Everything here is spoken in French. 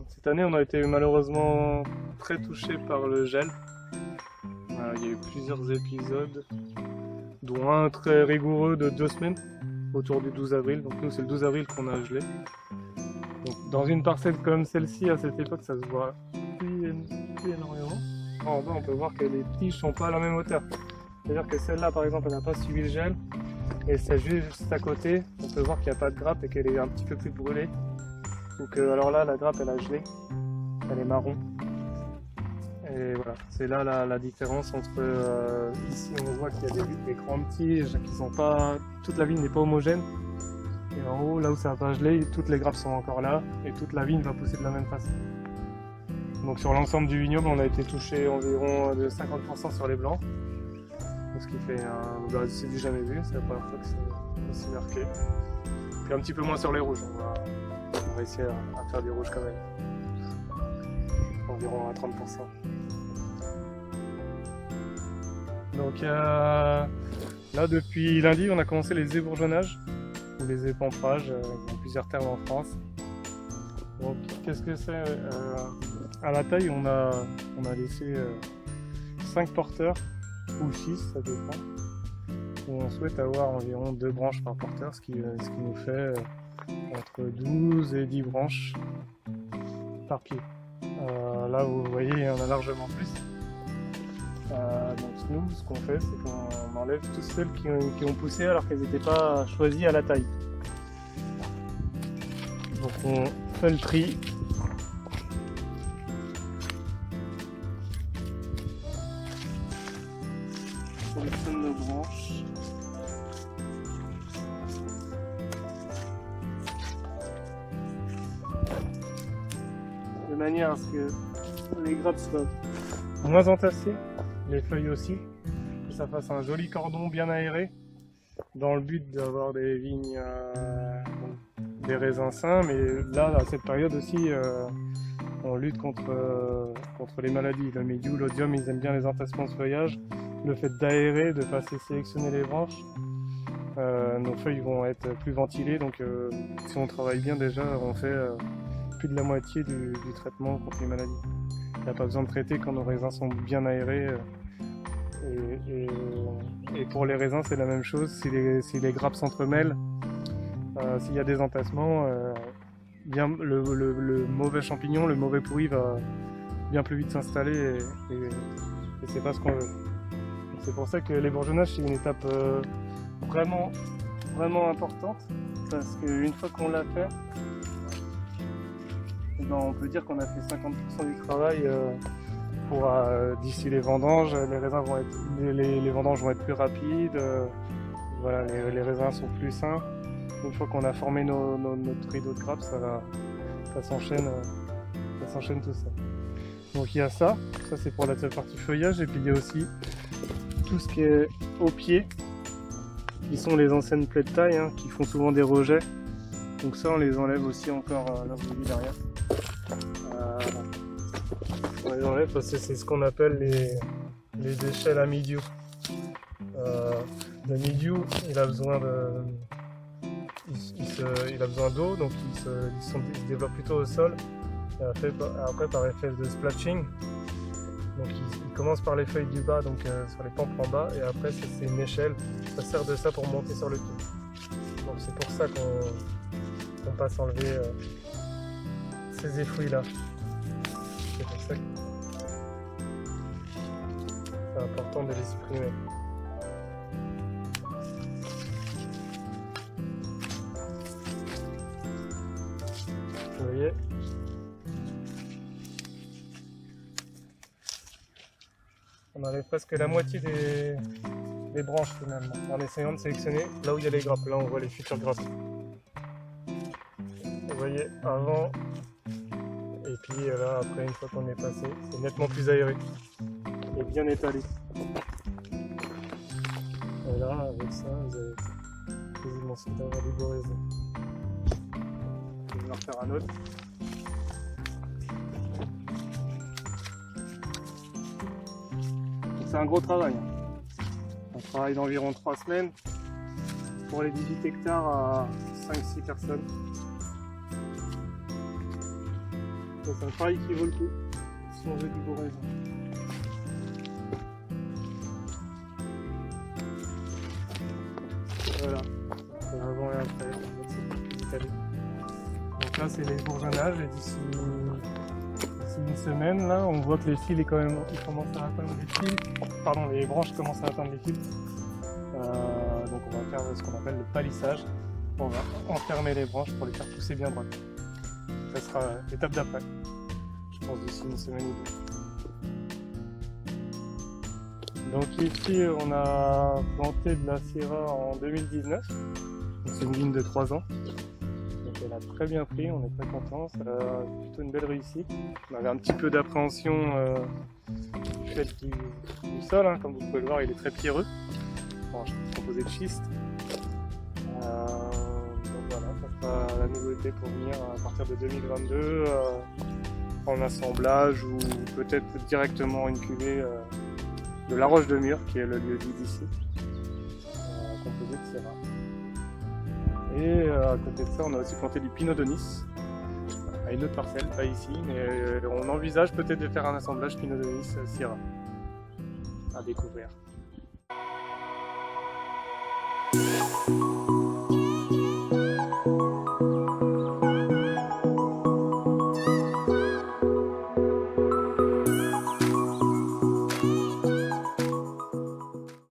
Cette année, on a été malheureusement très touché par le gel. Il y a eu plusieurs épisodes, dont un très rigoureux de 2 semaines, autour du 12 avril. Donc nous, c'est le 12 avril qu'on a gelé. Donc, dans une parcelle comme celle-ci, à cette époque, ça se voit plus énormément. En bas, on peut voir que les tiges sont pas à la même hauteur. C'est-à-dire que celle-là, par exemple, elle n'a pas suivi le gel. Et c'est juste à côté, on peut voir qu'il n'y a pas de grappe et qu'elle est un petit peu plus brûlée. Donc alors là, la grappe, elle a gelé. Elle est marron. Et voilà, c'est là la différence entre ici on voit qu'il y a des grandes tiges qui sont pas, toute la vigne n'est pas homogène, et en haut là où ça n'a pas gelé, toutes les grappes sont encore là et toute la vigne va pousser de la même façon. Donc sur l'ensemble du vignoble, on a été touché environ de 50% sur les blancs, ce qui fait c'est du jamais vu, c'est la première fois que c'est aussi marqué. Puis un petit peu moins sur les rouges, on va essayer à faire du rouge quand même, environ à 30%. Donc là, depuis lundi, on a commencé les ébourgeonnages ou les épamperages, il y a plusieurs termes en France. Donc qu'est-ce que c'est? À la taille, on a laissé 5 porteurs ou 6, ça dépend. On souhaite avoir environ 2 branches par porteur, ce qui nous fait entre 12 et 10 branches par pied. Là, vous voyez, il y en a largement plus. Donc nous, ce qu'on fait, c'est qu'on enlève toutes celles qui ont poussé alors qu'elles n'étaient pas choisies à la taille. Donc on fait le tri. On sélectionne nos branches. De manière à ce que les grappes soient moins entassées, les feuilles aussi, que ça fasse un joli cordon bien aéré, dans le but d'avoir des vignes, des raisins sains, mais là, à cette période aussi, on lutte contre les maladies. Le mildiou, l'oïdium, ils aiment bien les entassements de feuillage. Le fait d'aérer, de passer sélectionner les branches, nos feuilles vont être plus ventilées, donc si on travaille bien déjà, on fait plus de la moitié du traitement contre les maladies. Il n'y a pas besoin de traiter quand nos raisins sont bien aérés. Et pour les raisins, c'est la même chose. Si les grappes s'entremêlent, s'il y a des entassements, le mauvais champignon, le mauvais pourri va bien plus vite s'installer et c'est pas ce qu'on veut. C'est pour ça que l'ébourgeonnage, c'est une étape vraiment, vraiment importante, parce qu'une fois qu'on l'a fait, on peut dire qu'on a fait 50% du travail pour d'ici les vendanges. Les raisins vont être, les vendanges vont être plus rapides. Voilà, les raisins sont plus sains. Une fois qu'on a formé notre rideau de grappes, ça s'enchaîne tout ça. Donc il y a ça c'est pour la partie feuillage, et puis il y a aussi tout ce qui est au pied, qui sont les anciennes plaies de taille, qui font souvent des rejets. Donc ça, on les enlève aussi encore, là vous voyez derrière. On les enlève parce que c'est ce qu'on appelle les échelles à mildiou. Le mildiou, il a besoin d'eau, donc il se développe plutôt au sol. Et après par effet de splatching. Donc il commence par les feuilles du bas, donc sur les pampres en bas, et après c'est une échelle. Ça sert de ça pour monter sur le pied. Donc c'est pour ça qu'on passe enlever ces effluves-là. C'est pour ça que c'est important de les supprimer. Vous voyez ? On enlève presque la moitié des branches finalement, en essayant de sélectionner là où il y a les grappes. Là on voit les futures grappes. Vous voyez, avant, et puis là après, une fois qu'on est passé, c'est nettement plus aéré et bien étalé. Et là, avec ça, vous avez quasiment cette d'avoir des beaux raisins. Je vais en refaire un autre. c'est un gros travail. Un travail d'environ 3 semaines pour les 18 hectares à 5-6 personnes. Donc c'est un travail qui vaut le coup si on veut du beau raisin. Voilà, c'est avant et après. Donc là c'est les bourgeonnages et d'ici une semaine là, on voit que les fils ils commencent à atteindre les fils. Pardon, les branches commencent à atteindre les fils. Donc on va faire ce qu'on appelle le palissage. On va enfermer les branches pour les faire pousser bien droit. Ça sera l'étape d'après. Je pense d'ici une semaine ou deux. Donc ici on a planté de la Syrah en 2019. C'est une ligne de 3 ans. Donc elle a très bien pris, on est très content, ça a plutôt une belle réussite. On avait un petit peu d'appréhension du fait du sol, hein. Comme vous pouvez le voir, il est très pierreux. Bon, je suis composé de schiste. Donc voilà, ça sera la nouveauté pour venir à partir de 2022 en assemblage ou peut-être directement une cuvée de la Roche de Mur, qui est le lieu dit d'ici, composé de Syrah. Et à côté de ça, on a aussi planté du Pinot de Nice à une autre parcelle, pas ici, mais on envisage peut-être de faire un assemblage Pinot de Nice Syrah à découvrir.